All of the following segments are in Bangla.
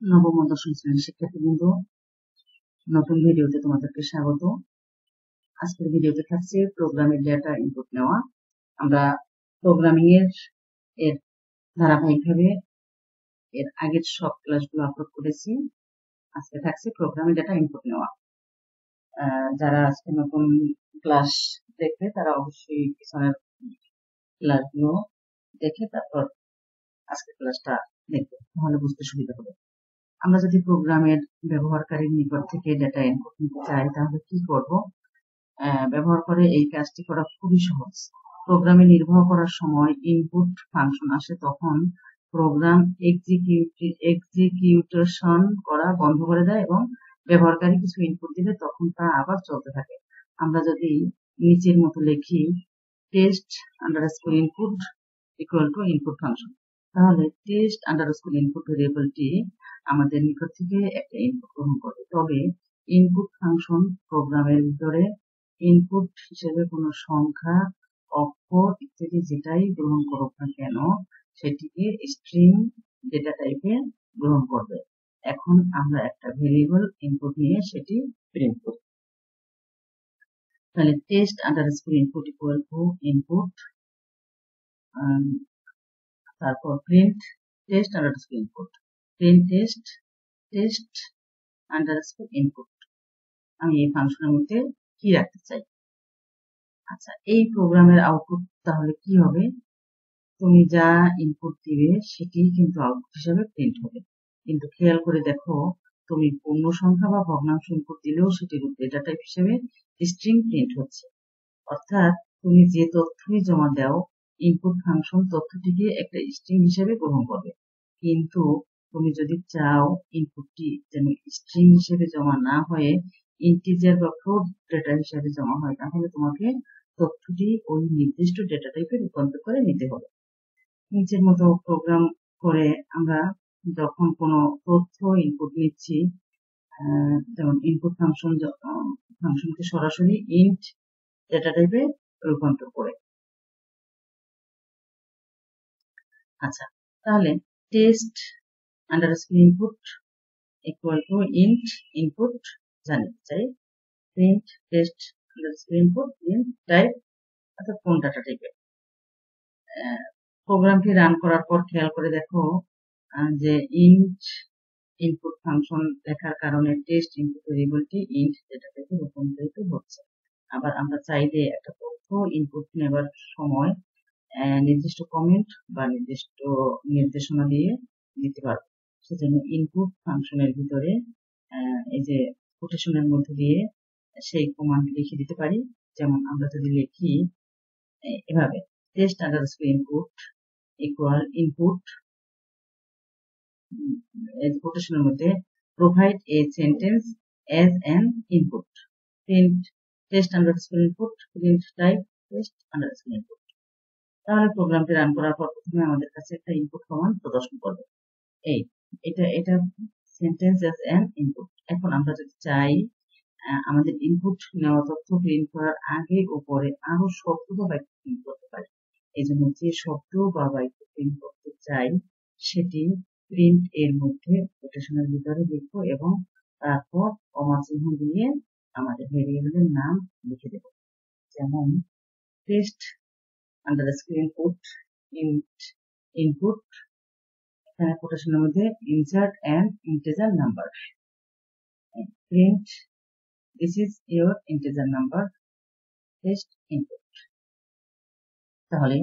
নবম ও দশম শ্রেণীর শিক্ষার্থীবৃন্দ, নতুন ভিডিওতে তোমাদেরকে স্বাগত। আজকের ভিডিওতে থাকছে প্রোগ্রামের ডেটা ইনপুট নেওয়া। আমরা প্রোগ্রামিং এর ধারাবাহিকভাবে এর আগের সব ক্লাসগুলো আপলোড করেছি। আজকে থাকছে প্রোগ্রামের ডেটা ইনপুট নেওয়া। যারা আজকে নতুন ক্লাস দেখবে তারা অবশ্যই পিছনের ক্লাসগুলো দেখে তারপর আজকের ক্লাসটা দেখবে, তাহলে বুঝতে সুবিধা হবে। আমরা যদি প্রোগ্রামের ব্যবহারকারীর নিকট থেকে ডেটা ইনপুট নিতে চাই তাহলে কি করব? ব্যবহার করে এই কাজটি করা খুবই সহজ। প্রোগ্রামে নির্বাহ করার সময় ইনপুট ফাংশন আসে, তখন প্রোগ্রাম এক্সিকিউটেশন করা বন্ধ করে দেয় এবং ব্যবহারকারী কিছু ইনপুট দিলে তখন তা আবার চলতে থাকে। আমরা যদি নিচের মতো লিখি test underscore input equal to input function, তাহলে টেস্ট আন্ডারস্কোর ইনপুট ভেরিয়েবলটি আমাদের নিকট থেকে একটা ইনপুট গ্রহণ করবে। তবে ইনপুট ফাংশন প্রোগ্রামের ভিতরে ইনপুট হিসেবে কোনো সংখ্যা, অক্ষর ইত্যাদি যেটাই গ্রহণ করুক না কেন সেটিকে স্ট্রিং ডেটা টাইপে গ্রহণ করবে। এখন আমরা একটা ভেরিয়েবল ইনপুট নিয়ে সেটি প্রিন্ট করি। তাহলে test underscore input equal to input, তারপর print test underscore input, print test underscore input. আমি এই ফাংশনের মধ্যে কি রাখতে চাই। আচ্ছা, এই প্রোগ্রামের আউটপুট তাহলে কি হবে? তুমি যা ইনপুট দিবে সেটি কিন্তু আউটপুট হিসাবে প্রিন্ট হবে। কিন্তু খেয়াল করে দেখো, তুমি পূর্ণ সংখ্যা বা ভগ্নাংশ ইনপুট দিলেও সেটির ডেটা টাইপ হিসেবে স্ট্রিং প্রিন্ট হচ্ছে। অর্থাৎ তুমি যে তথ্যই জমা দাও, ইনপুট ফাংশন তথ্যটিকে একটা স্ট্রিং হিসেবে গ্রহণ করবে। কিন্তু তুমি যদি চাও ইনপুটটি যেন স্ট্রিং হিসেবে জমা না হয়ে ইন্টিজার বা ফ্লোট ডেটা হিসেবে জমা হয়, তাহলে তোমাকে তথ্যটি ওই নির্দিষ্ট ডেটা টাইপে রূপান্তর করে নিতে হবে। নিচের মতো প্রোগ্রাম করে আমরা যখন কোনো তথ্য ইনপুট নিচ্ছি, যেমন ইনপুট ফাংশনকে সরাসরি ইন্ট ডেটা টাইপে রূপান্তর করে। আচ্ছা, তাহলে test underscore input equal two int input জানতে চাই। Print test underscore input print type, অর্থাৎ কোন ডাটা টাইপের। প্রোগ্রামটি রান করার পর খেয়াল করে দেখো যে ইন্ট ইনপুট ফাংশন লেখার কারণে টেস্ট ইনপুট ভেরিয়েবলটি ইন্ট ডেটা টাইপে রূপান্তরিত হচ্ছে। আবার আমরা চাইলে একটা তথ্য ইনপুট নেবার সময় নির্দিষ্ট কমেন্ট বা নির্দিষ্ট নির্দেশনা দিয়ে দিতে পারবো। সেজন্য ইনপুট ফাংশনের ভিতরে এই যে কোটেশনের মধ্যে দিয়ে সেই কমান্ড লিখে দিতে পারি। যেমন আমরা যদি লিখি এভাবে test underscore input equal input, কোটেশনের মধ্যে provide a sentence as an input, print test underscore input print type test underscore input. তাহলে প্রোগ্রামটি রান করার পর প্রথমে আমাদের কাছে একটা ইনপুট কমান্ড প্রদর্শন করবে। এটা সেন্টেন্স অ্যাজ অ্যান ইনপুট। এখন আমরা যদি চাই আমাদের ইনপুট নেওয়া তথ্য প্রিন্ট করার আগে ও পরে আরো শব্দ বা বাক্য প্রিন্ট করতে পারি। এই জন্য যে শব্দ বা বাক্য প্রিন্ট করতে চাই সেটি প্রিন্ট এর মধ্যে কোটেশনের ভিতরে লিখবো এবং তারপর কমা চিহ্ন দিয়ে আমাদের ভেরিয়েবলের নাম লিখে দেব। যেমন টেস্ট আন্ডারস্কোর ইনপুট ইনপুট, এখানে কোটেশনের মধ্যে insert an integer number, print this is your integer number test input. তাহলে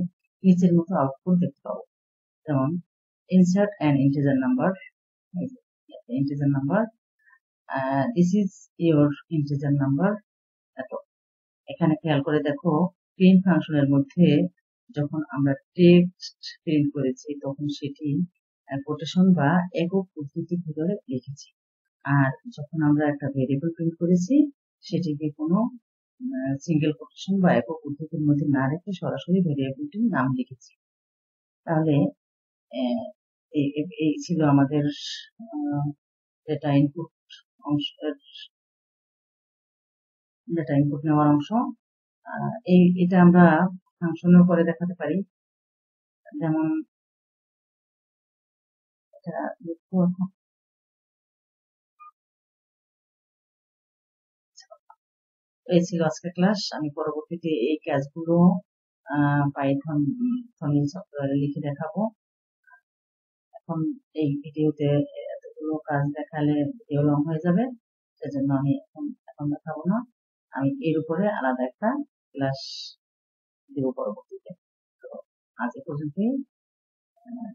নিচের মতো আউটপুট দেখতে পাবো। যেমন insert an integer number, integer number, this is your integer number. এখানে খেয়াল করে দেখো, প্রিন্ট ফাংশনের মধ্যে যখন আমরা টেক্সট প্রিন্ট করেছি তখন সেটি কোটেশন বা একক উদ্ধৃতির ভিতরে লিখেছি, আর যখন আমরা একটা ভেরিয়েবল প্রিন্ট করেছি সেটিকে কোনো সিঙ্গেল কোটেশন বা একক উদ্ধৃতির মধ্যে না রেখে সরাসরি ভেরিয়েবলটির নাম লিখেছি। তাহলে এই ছিল আমাদের ডেটা ইনপুট নেওয়ার অংশ। এটা আমরা ফাংশনও করে দেখাতে পারি। যেমন এটা লিখবো এখন এই ছিল আজকের ক্লাস। আমি পরবর্তীতে এই কাজগুলো পাইথন সফটওয়্যারে লিখে দেখাবো। এখন এই ভিডিওতে এতগুলো কাজ দেখালে ভিডিও লং হয়ে যাবে, সেজন্য আমি এখন দেখাবো না। আমি এর উপরে আলাদা একটা ক্লাস দেব পরবর্তীতে। তো আজ এ পর্যন্তই।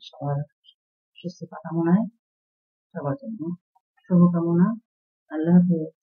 সবার সুস্থতা কামনায় সবার জন্য শুভকামনা। আল্লাহ হাফেজ।